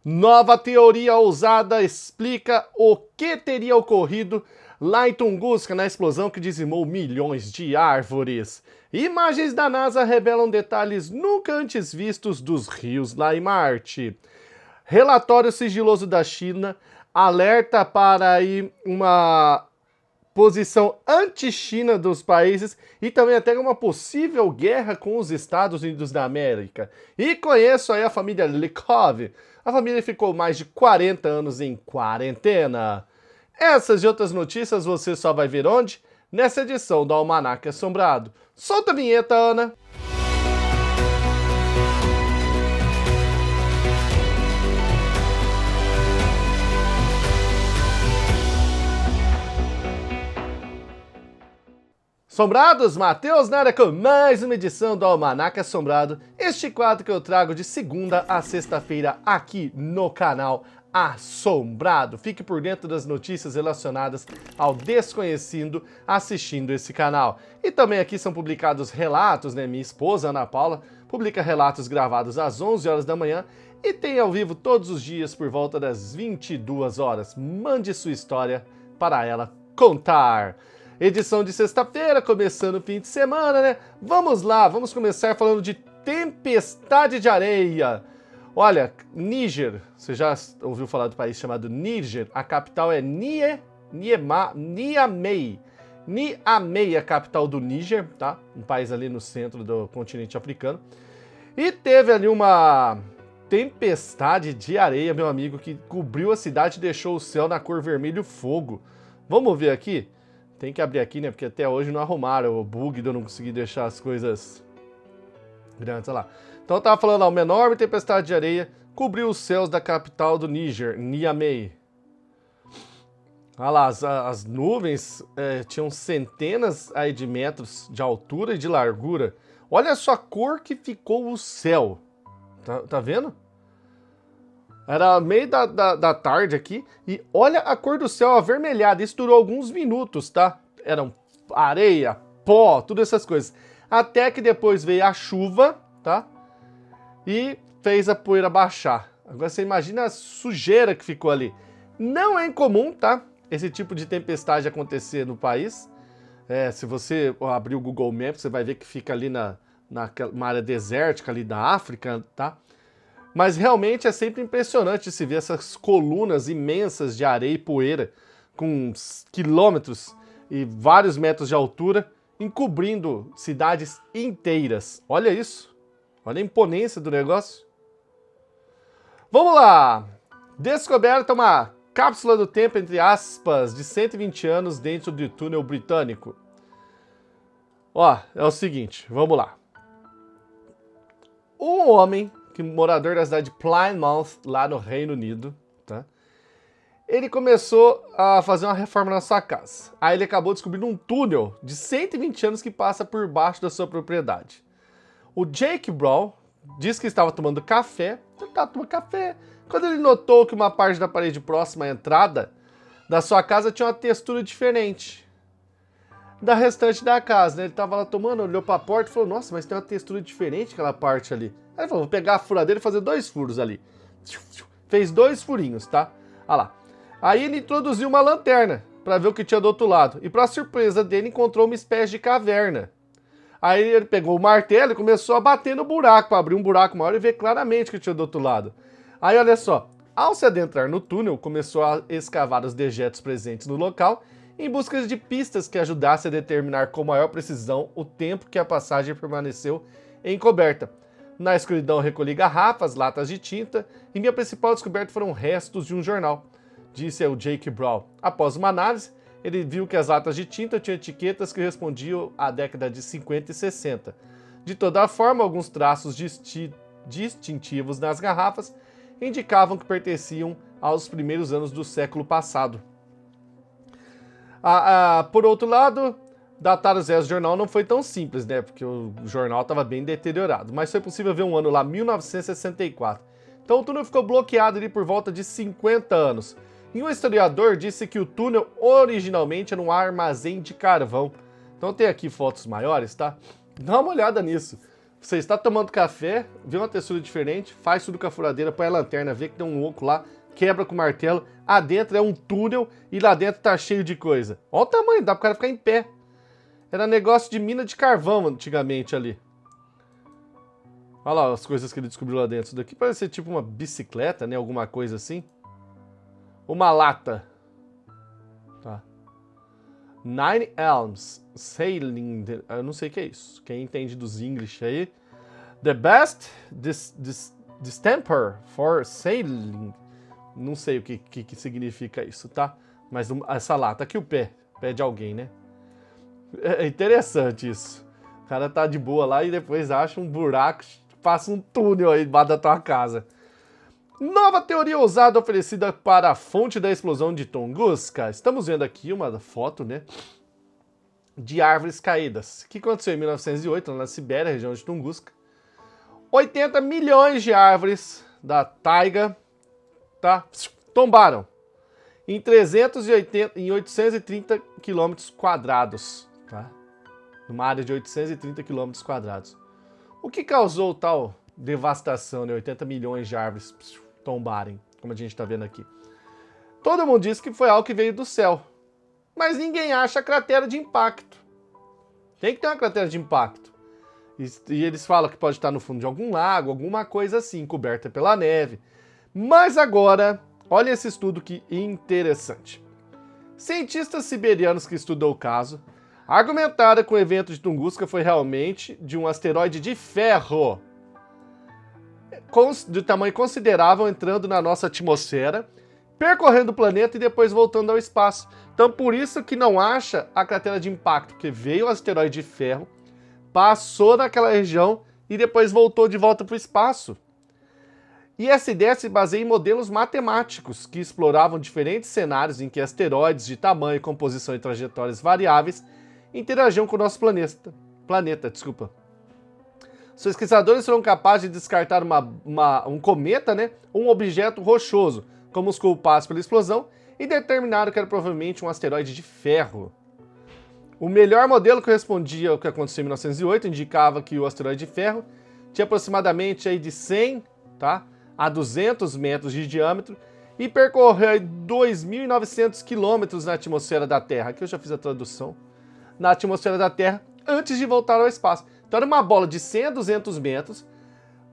Nova teoria ousada explica o que teria ocorrido lá em Tunguska na explosão que dizimou milhões de árvores. Imagens da NASA revelam detalhes nunca antes vistos dos rios lá em Marte. Relatório sigiloso da China alerta para aí uma posição anti-China dos países e também até uma possível guerra com os Estados Unidos da América. E conheço aí a família Likov. A família ficou mais de 40 anos em quarentena. Essas e outras notícias você só vai ver onde? Nessa edição do Almanaque Assombrado. Solta a vinheta, Ana! Assombrados, Matheus na área com mais uma edição do Almanaque Assombrado, este quadro que eu trago de segunda a sexta-feira aqui no canal Assombrado. Fique por dentro das notícias relacionadas ao desconhecido assistindo esse canal. E também aqui são publicados relatos, né? Minha esposa, Ana Paula, publica relatos gravados às 11 horas da manhã e tem ao vivo todos os dias por volta das 22 horas. Mande sua história para ela contar. Edição de sexta-feira, começando o fim de semana, né? Vamos lá, vamos começar falando de tempestade de areia. Olha, Níger, você já ouviu falar do país chamado Níger? A capital é Niamey. Niamey é a capital do Níger, tá? Um país ali no centro do continente africano. E teve ali uma tempestade de areia, meu amigo, que cobriu a cidade e deixou o céu na cor vermelho fogo. Vamos ver aqui? Tem que abrir aqui, né? Porque até hoje não arrumaram o bug de eu não conseguir deixar as coisas grandes. Olha lá. Então eu tava falando, ó, uma enorme tempestade de areia cobriu os céus da capital do Níger, Niamey. Olha lá, as nuvens tinham centenas aí de metros de altura e de largura. Olha só a cor que ficou o céu. Tá vendo? Era meio da tarde aqui e olha a cor do céu avermelhada. Isso durou alguns minutos, tá? Eram areia, pó, todas essas coisas. Até que depois veio a chuva, tá? E fez a poeira baixar. Agora você imagina a sujeira que ficou ali. Não é incomum, tá? Esse tipo de tempestade acontecer no país. Se você abrir o Google Maps, você vai ver que fica ali numa área desértica ali da África, tá? Mas realmente é sempre impressionante se ver essas colunas imensas de areia e poeira com quilômetros e vários metros de altura encobrindo cidades inteiras. Olha isso. Olha a imponência do negócio. Vamos lá. Descoberta uma cápsula do tempo, entre aspas, de 120 anos dentro do túnel britânico. Ó, é o seguinte, vamos lá. Um homem morador da cidade de Plymouth, lá no Reino Unido, tá? Ele começou a fazer uma reforma na sua casa. Aí ele acabou descobrindo um túnel de 120 anos que passa por baixo da sua propriedade. O Jake Brown disse que estava tomando café. Quando ele notou que uma parte da parede próxima à entrada da sua casa tinha uma textura diferente da restante da casa, né? Ele estava lá tomando, olhou para a porta e falou, nossa, mas tem uma textura diferente aquela parte ali. Aí ele falou, vou pegar a furadeira e fazer 2 furos ali. Fez 2 furinhos, tá? Olha lá. Aí ele introduziu uma lanterna para ver o que tinha do outro lado. E para surpresa dele, encontrou uma espécie de caverna. Aí ele pegou o martelo e começou a bater no buraco, para abrir um buraco maior e ver claramente o que tinha do outro lado. Aí olha só, ao se adentrar no túnel, começou a escavar os dejetos presentes no local em busca de pistas que ajudassem a determinar com maior precisão o tempo que a passagem permaneceu encoberta. Na escuridão recolhi garrafas, latas de tinta e minha principal descoberta foram restos de um jornal, disse o Jake Brown. Após uma análise, ele viu que as latas de tinta tinham etiquetas que respondiam à década de 50 e 60. De toda forma, alguns traços distintivos nas garrafas indicavam que pertenciam aos primeiros anos do século passado. Por outro lado, datar os restos do jornal não foi tão simples, né? Porque o jornal estava bem deteriorado. Mas foi possível ver um ano lá, 1964. Então o túnel ficou bloqueado ali por volta de 50 anos. E um historiador disse que o túnel originalmente era um armazém de carvão. Então tem aqui fotos maiores, tá? Dá uma olhada nisso. Você está tomando café, vê uma textura diferente, faz tudo com a furadeira, põe a lanterna, vê que tem um oco lá, quebra com o martelo, adentro é um túnel e lá dentro tá cheio de coisa. Olha o tamanho, dá pro cara ficar em pé. Era negócio de mina de carvão antigamente ali. Olha lá as coisas que ele descobriu lá dentro. Isso daqui parece ser tipo uma bicicleta, né? Alguma coisa assim. Uma lata. Tá. Nine Elms. Sailing. Eu não sei o que é isso. Quem entende dos English aí. The best distemper for sailing. Não sei o que significa isso, tá? Mas essa lata aqui, o pé. Pé de alguém, né? É interessante isso. O cara tá de boa lá e depois acha um buraco, passa um túnel aí debaixo da tua casa. Nova teoria ousada oferecida para a fonte da explosão de Tunguska. Estamos vendo aqui uma foto, né, de árvores caídas. O que aconteceu em 1908, na Sibéria, região de Tunguska. 80 milhões de árvores da taiga, tá, tombaram em 830 quilômetros quadrados. Tá? Numa área de 830 km quadrados. O que causou tal devastação, né? 80 milhões de árvores tombarem, como a gente está vendo aqui. Todo mundo diz que foi algo que veio do céu, mas ninguém acha a cratera de impacto. Tem que ter uma cratera de impacto. E eles falam que pode estar no fundo de algum lago, alguma coisa assim, coberta pela neve. Mas agora, olha esse estudo que interessante. Cientistas siberianos que estudam o caso argumentaram que o evento de Tunguska foi realmente de um asteroide de ferro de tamanho considerável entrando na nossa atmosfera, percorrendo o planeta e depois voltando ao espaço. Então por isso que não acha a cratera de impacto, porque veio o asteroide de ferro, passou naquela região e depois voltou de volta para o espaço. E essa ideia se baseia em modelos matemáticos que exploravam diferentes cenários em que asteroides de tamanho, composição e trajetórias variáveis interagiam com o nosso planeta. Os pesquisadores foram capazes de descartar um cometa, né, um objeto rochoso, como os culpados pela explosão, e determinaram que era provavelmente um asteroide de ferro. O melhor modelo que respondia ao que aconteceu em 1908 indicava que o asteroide de ferro tinha aproximadamente aí de 100, tá, a 200 metros de diâmetro e percorreu 2.900 quilômetros na atmosfera da Terra. Aqui eu já fiz a tradução. Na atmosfera da Terra, antes de voltar ao espaço. Então era uma bola de 100 a 200 metros,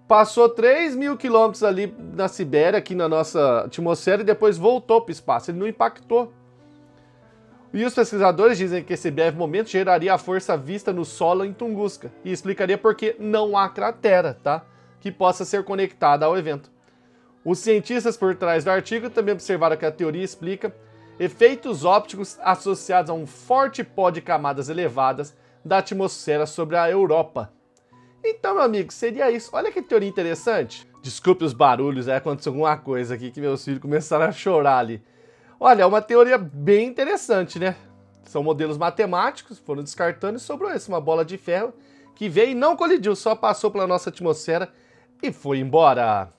passou 3.000 quilômetros ali na Sibéria, aqui na nossa atmosfera, e depois voltou para o espaço. Ele não impactou. E os pesquisadores dizem que esse breve momento geraria a força vista no solo em Tunguska, e explicaria por que não há cratera, tá, que possa ser conectada ao evento. Os cientistas por trás do artigo também observaram que a teoria explica efeitos ópticos associados a um forte pó de camadas elevadas da atmosfera sobre a Europa. Então, meu amigo, seria isso. Olha que teoria interessante. Desculpe os barulhos, aconteceu alguma coisa aqui que meus filhos começaram a chorar ali. Olha, é uma teoria bem interessante, né? São modelos matemáticos, foram descartando e sobrou esse, uma bola de ferro que veio e não colidiu, só passou pela nossa atmosfera e foi embora.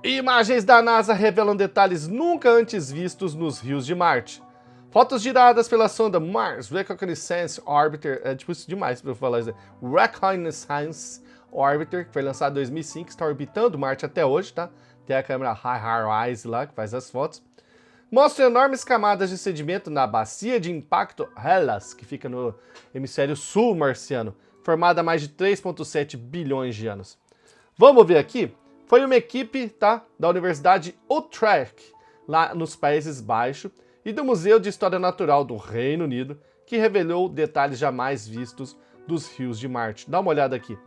Imagens da NASA revelam detalhes nunca antes vistos nos rios de Marte. Fotos geradas pela sonda Mars Reconnaissance Orbiter, é difícil demais para eu falar isso, Reconnaissance Orbiter, que foi lançado em 2005, está orbitando Marte até hoje, tá? Tem a câmera HiRISE lá, que faz as fotos. Mostra enormes camadas de sedimento na bacia de impacto Hellas, que fica no hemisfério sul marciano, formada há mais de 3,7 bilhões de anos. Vamos ver aqui? Foi uma equipe, tá, da Universidade Utrecht, lá nos Países Baixos, e do Museu de História Natural do Reino Unido, que revelou detalhes jamais vistos dos rios de Marte. Dá uma olhada aqui.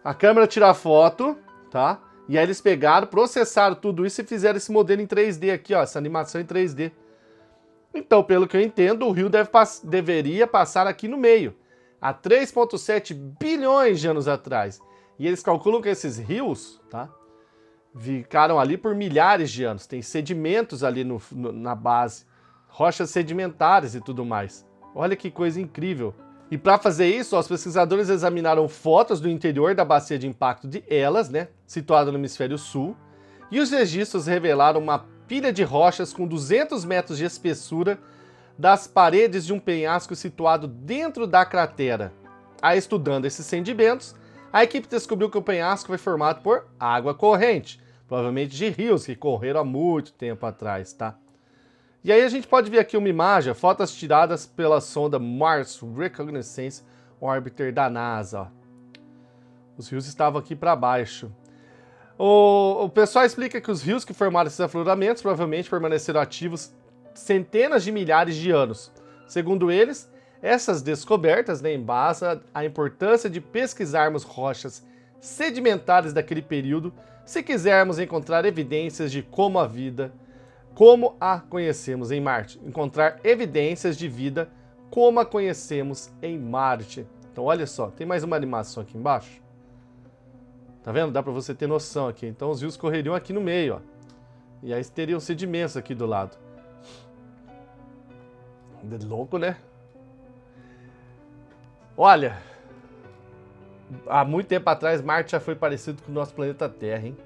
A câmera tira a foto, tá? E aí eles pegaram, processaram tudo isso e fizeram esse modelo em 3D aqui, ó, essa animação em 3D. Então, pelo que eu entendo, o rio deveria passar aqui no meio, há 3,7 bilhões de anos atrás. E eles calculam que esses rios, tá, ficaram ali por milhares de anos. Tem sedimentos ali na base, rochas sedimentares e tudo mais. Olha que coisa incrível. E para fazer isso, os pesquisadores examinaram fotos do interior da bacia de impacto de Hellas, né, situada no hemisfério sul, e os registros revelaram uma pilha de rochas com 200 metros de espessura das paredes de um penhasco situado dentro da cratera. Aí, estudando esses sedimentos, A equipe descobriu que o penhasco foi formado por água corrente, provavelmente de rios que correram há muito tempo atrás, tá? E aí a gente pode ver aqui uma imagem, fotos tiradas pela sonda Mars Reconnaissance Orbiter da NASA, ó. Os rios estavam aqui para baixo. O pessoal explica que os rios que formaram esses afloramentos provavelmente permaneceram ativos centenas de milhares de anos. Segundo eles, essas descobertas embasam a importância de pesquisarmos rochas sedimentares daquele período se quisermos encontrar evidências de como a conhecemos em Marte. Encontrar evidências de vida como a conhecemos em Marte. Então olha só, tem mais uma animação aqui embaixo. Tá vendo? Dá pra você ter noção aqui. Então os rios correriam aqui no meio, ó. E aí teriam sedimentos aqui do lado. De louco, né? Olha, há muito tempo atrás Marte já foi parecido com o nosso planeta Terra, hein?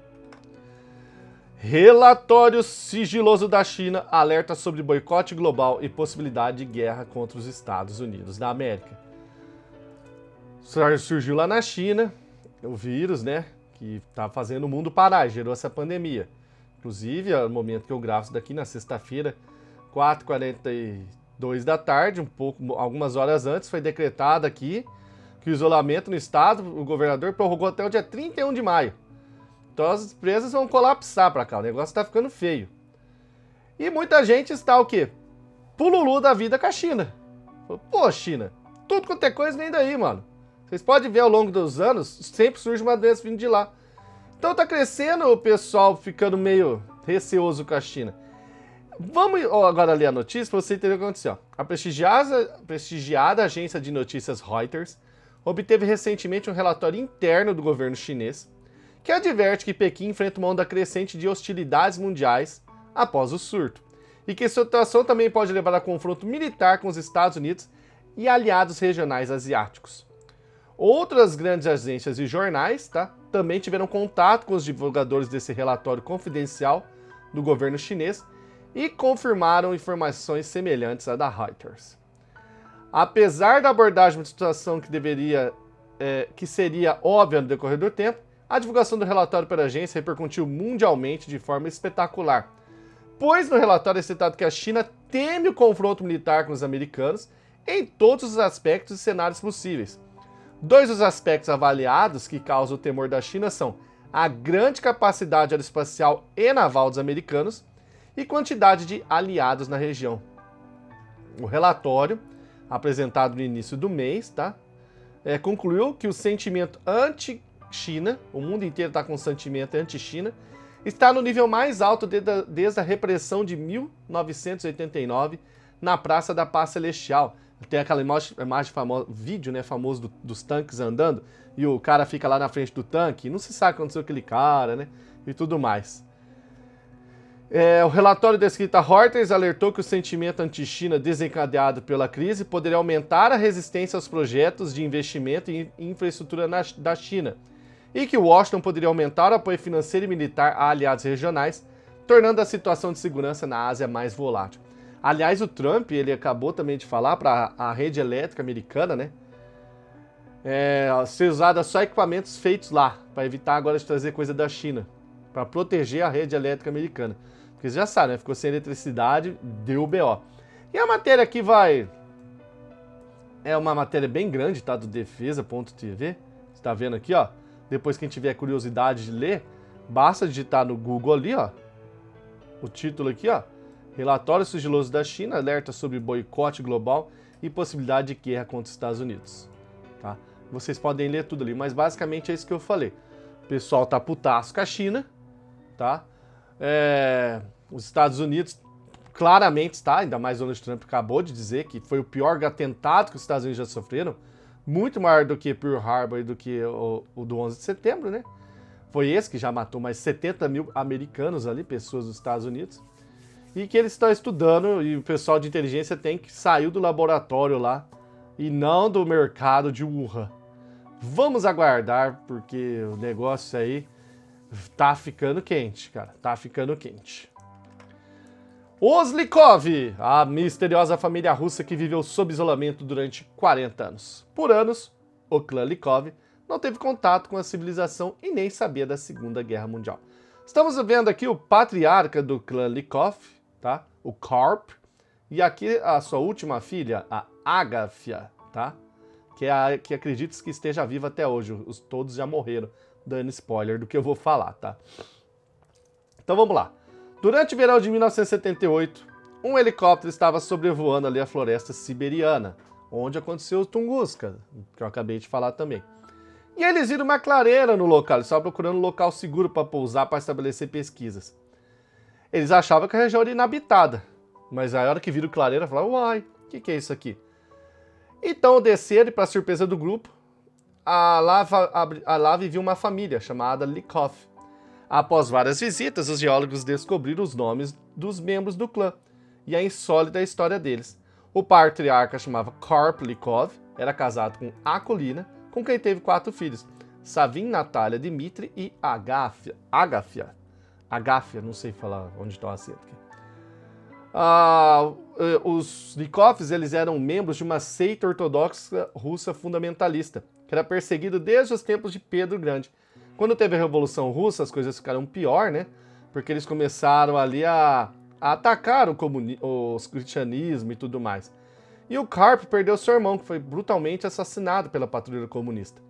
Relatório sigiloso da China alerta sobre boicote global e possibilidade de guerra contra os Estados Unidos da América. Surgiu lá na China o vírus, né? Que tá fazendo o mundo parar, gerou essa pandemia. Inclusive, no momento que eu gravo isso daqui, na sexta-feira, 4h42 da tarde, algumas horas antes, foi decretado aqui que o isolamento no estado, o governador prorrogou até o dia 31 de maio. Então as empresas vão colapsar para cá, o negócio tá ficando feio. E muita gente está o quê? Pululu da vida com a China. Pô, China, tudo quanto é coisa vem daí, mano. Vocês podem ver ao longo dos anos, sempre surge uma doença vindo de lá. Então tá crescendo o pessoal ficando meio receoso com a China. Vamos agora ler a notícia para você entender o que aconteceu. A prestigiada agência de notícias Reuters obteve recentemente um relatório interno do governo chinês que adverte que Pequim enfrenta uma onda crescente de hostilidades mundiais após o surto e que a situação também pode levar a confronto militar com os Estados Unidos e aliados regionais asiáticos. Outras grandes agências e jornais, também tiveram contato com os divulgadores desse relatório confidencial do governo chinês e confirmaram informações semelhantes à da Reuters. Apesar da abordagem de situação que seria óbvia no decorrer do tempo, a divulgação do relatório pela agência repercutiu mundialmente de forma espetacular, pois no relatório é citado que a China teme o confronto militar com os americanos em todos os aspectos e cenários possíveis. Dois dos aspectos avaliados que causam o temor da China são a grande capacidade aeroespacial e naval dos americanos e quantidade de aliados na região. O relatório, apresentado no início do mês, concluiu que o sentimento anti-China, o mundo inteiro está com um sentimento anti-China, está no nível mais alto desde a repressão de 1989 na Praça da Paz Celestial. Tem aquela imagem famosa, vídeo, né, famoso dos tanques andando, e o cara fica lá na frente do tanque, e não se sabe o que aconteceu com aquele cara, né, e tudo mais. O relatório da escrita Reuters alertou que o sentimento anti-China desencadeado pela crise poderia aumentar a resistência aos projetos de investimento em infraestrutura da China, e que Washington poderia aumentar o apoio financeiro e militar a aliados regionais, tornando a situação de segurança na Ásia mais volátil. Aliás, o Trump, ele acabou também de falar para a rede elétrica americana, né? Ser usada só equipamentos feitos lá, para evitar agora de trazer coisa da China, para proteger a rede elétrica americana. Porque você já sabe, né? Ficou sem eletricidade, deu BO. E a matéria aqui é uma matéria bem grande, tá? Do defesa.tv. Você tá vendo aqui, ó? Depois quem tiver curiosidade de ler, basta digitar no Google ali, ó. O título aqui, ó. Relatório sigiloso da China alerta sobre boicote global e possibilidade de guerra contra os Estados Unidos. Tá? Vocês podem ler tudo ali, mas basicamente é isso que eu falei. O pessoal tá putaço com a China, tá? Os Estados Unidos claramente ainda mais Donald Trump acabou de dizer que foi o pior atentado que os Estados Unidos já sofreram, muito maior do que Pearl Harbor e do que o do 11 de setembro, né? Foi esse que já matou mais 70 mil americanos ali, pessoas dos Estados Unidos. E que eles estão estudando, e o pessoal de inteligência tem que sair do laboratório lá, e não do mercado de Wuhan. Vamos aguardar, porque o negócio aí tá ficando quente, cara. Tá ficando quente. Os Likov, a misteriosa família russa que viveu sob isolamento durante 40 anos. Por anos, o clã Likov não teve contato com a civilização e nem sabia da Segunda Guerra Mundial. Estamos vendo aqui o patriarca do clã Lykov, tá? O Karp, e aqui a sua última filha, a Agafia, tá? Que acredito que esteja viva até hoje. Todos já morreram, dando spoiler do que eu vou falar, tá? Então vamos lá. Durante o verão de 1978, um helicóptero estava sobrevoando ali a floresta siberiana, onde aconteceu o Tunguska, que eu acabei de falar também. E eles viram uma clareira no local, eles estavam procurando um local seguro para pousar, para estabelecer pesquisas. Eles achavam que a região era inabitada, mas a hora que viram clareira, falaram, uai, o que é isso aqui? Então desceram e, para surpresa do grupo, a lá vivia uma família chamada Lykov. Após várias visitas, os geólogos descobriram os nomes dos membros do clã e a insólita história deles. O patriarca chamava Karp Lykov, era casado com Akulina, com quem teve 4 filhos, Savin, Natália, Dmitri e Agafia, não sei falar onde está o acento aqui. Os Lykovs, eles eram membros de uma seita ortodoxa russa fundamentalista, que era perseguida desde os tempos de Pedro Grande. Quando teve a Revolução Russa, as coisas ficaram pior, né? Porque eles começaram ali a atacar o cristianismo e tudo mais. E o Karp perdeu seu irmão, que foi brutalmente assassinado pela patrulha comunista.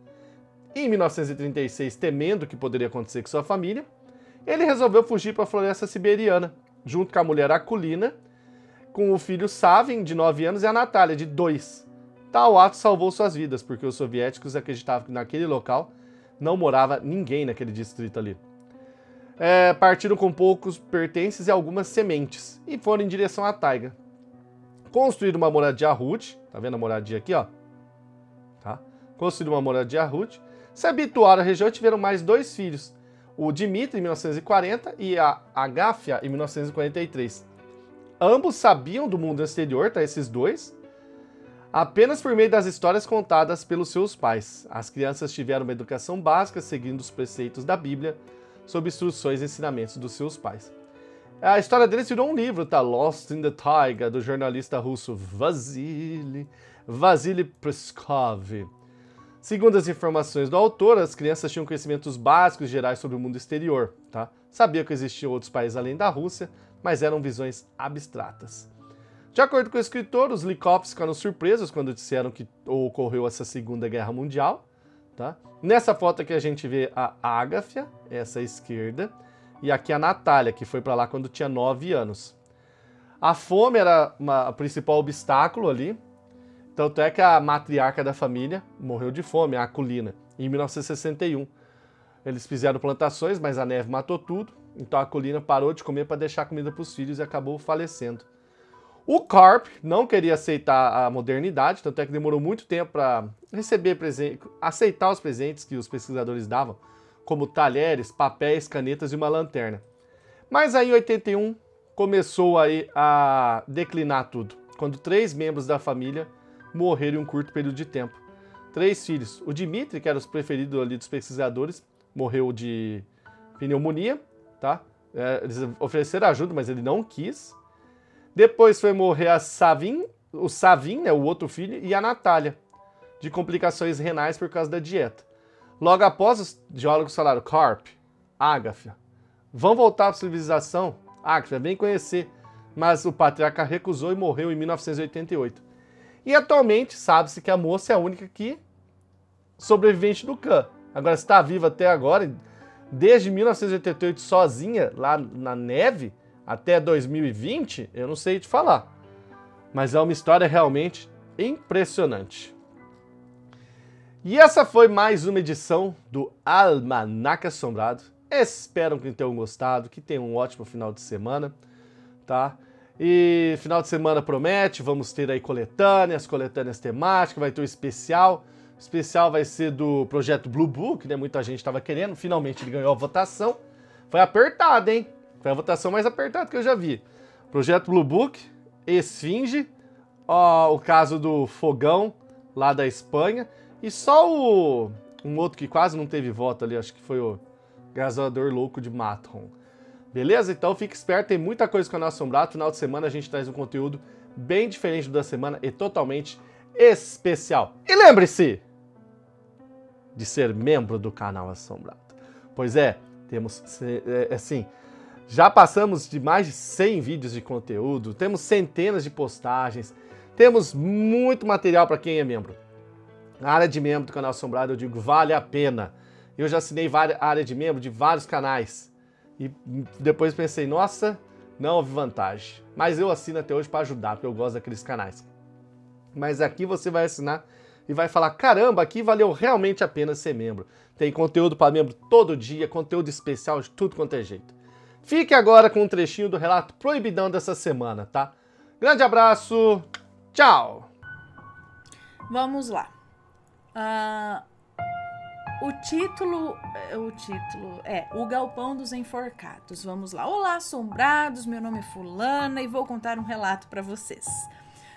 Em 1936, temendo o que poderia acontecer com sua família, ele resolveu fugir para a floresta siberiana, junto com a mulher Akulina, com o filho Savin, de 9 anos, e a Natália, de 2. Tal ato salvou suas vidas, porque os soviéticos acreditavam que naquele local não morava ninguém naquele distrito ali. Partiram com poucos pertences e algumas sementes, e foram em direção à taiga. Construíram uma moradia rude, tá vendo a moradia aqui, ó? Tá? Construíram uma moradia rude, se habituaram à região e tiveram mais 2 filhos, o Dmitri, em 1940, e a Agafia, em 1943. Ambos sabiam do mundo exterior, tá? Esses 2, apenas por meio das histórias contadas pelos seus pais. As crianças tiveram uma educação básica, seguindo os preceitos da Bíblia, sob instruções e ensinamentos dos seus pais. A história deles virou um livro, tá? Lost in the Taiga, do jornalista russo Vasily Peskov. Segundo as informações do autor, as crianças tinham conhecimentos básicos gerais sobre o mundo exterior, tá? Sabiam que existiam outros países além da Rússia, mas eram visões abstratas. De acordo com o escritor, os Lykovs ficaram surpresos quando disseram que ocorreu essa Segunda Guerra Mundial, tá? Nessa foto aqui a gente vê a Agafia, essa à esquerda, e aqui a Natália, que foi para lá quando tinha 9 anos. A fome era o principal obstáculo ali, tanto é que a matriarca da família morreu de fome, a Akulina, em 1961. Eles fizeram plantações, mas a neve matou tudo, então a Akulina parou de comer para deixar comida para os filhos e acabou falecendo. O Karp não queria aceitar a modernidade, tanto é que demorou muito tempo para aceitar os presentes que os pesquisadores davam, como talheres, papéis, canetas e uma lanterna. Mas aí em 81 começou aí a declinar tudo, quando 3 membros da família morreram em um curto período de tempo. 3 filhos. O Dmitri, que era o preferido ali dos pesquisadores, morreu de pneumonia, tá? Eles ofereceram ajuda, mas ele não quis. Depois foi morrer o Savin, né, o outro filho, e a Natália, de complicações renais por causa da dieta. Logo após, os geólogos falaram, Karp, Agafia, vão voltar para a civilização? Agafia, vem conhecer. Mas o patriarca recusou e morreu em 1988. E atualmente sabe-se que a moça é a única sobrevivente do clã. Agora, se está viva até agora, desde 1988 sozinha, lá na neve, até 2020, eu não sei te falar. Mas é uma história realmente impressionante. E essa foi mais uma edição do Almanac Assombrado. Espero que tenham gostado, que tenham um ótimo final de semana, tá? E final de semana promete, vamos ter aí coletâneas temáticas, vai ter um especial. O especial vai ser do projeto Blue Book, né? Muita gente estava querendo, finalmente ele ganhou a votação. Foi apertado, hein? Foi a votação mais apertada que eu já vi. Projeto Blue Book, Esfinge, o caso do fogão lá da Espanha, e só um outro que quase não teve voto ali, acho que foi o Gasolador Louco de Matron. Beleza? Então fique esperto, tem muita coisa com o Canal Assombrado. Final de semana a gente traz um conteúdo bem diferente do da semana e totalmente especial. E lembre-se, de ser membro do canal Assombrado? Pois é, temos, assim, já passamos de mais de 100 vídeos de conteúdo, temos centenas de postagens, temos muito material para quem é membro. A área de membro do canal Assombrado, eu digo, vale a pena. Eu já assinei a área de membro de vários canais e depois pensei, nossa, não houve vantagem. Mas eu assino até hoje para ajudar, porque eu gosto daqueles canais. Mas aqui você vai assinar e vai falar, caramba, aqui valeu realmente a pena ser membro. Tem conteúdo para membro todo dia, conteúdo especial de tudo quanto é jeito. Fique agora com um trechinho do relato proibidão dessa semana, tá? Grande abraço, tchau! Vamos lá. O título é O Galpão dos Enforcados. Vamos lá. Olá, assombrados, meu nome é fulana e vou contar um relato para vocês.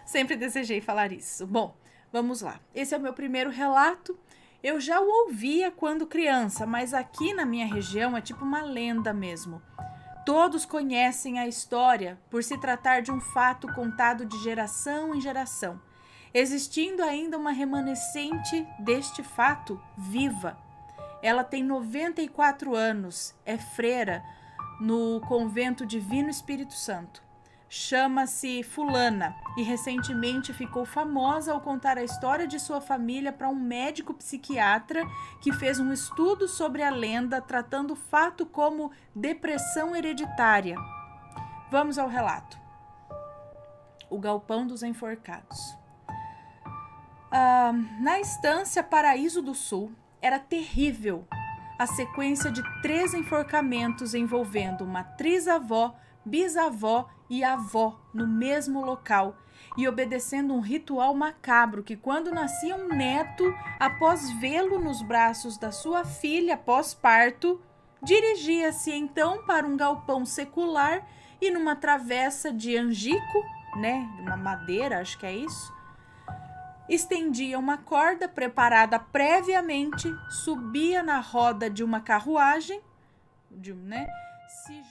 Sempre desejei falar isso. Bom, vamos lá. Esse é o meu primeiro relato. Eu já o ouvia quando criança, mas aqui na minha região é tipo uma lenda mesmo. Todos conhecem a história por se tratar de um fato contado de geração em geração, existindo ainda uma remanescente deste fato viva. Ela tem 94 anos, é freira no Convento Divino Espírito Santo. Chama-se Fulana e recentemente ficou famosa ao contar a história de sua família para um médico psiquiatra que fez um estudo sobre a lenda, tratando o fato como depressão hereditária. Vamos ao relato. O Galpão dos Enforcados. Na estância Paraíso do Sul, era terrível a sequência de 3 enforcamentos envolvendo uma trisavó, bisavó e avó no mesmo local e obedecendo um ritual macabro que, quando nascia um neto, após vê-lo nos braços da sua filha pós-parto, dirigia-se então para um galpão secular e, numa travessa de angico, de uma madeira, acho que é isso, estendia uma corda preparada previamente, subia na roda de uma carruagem, se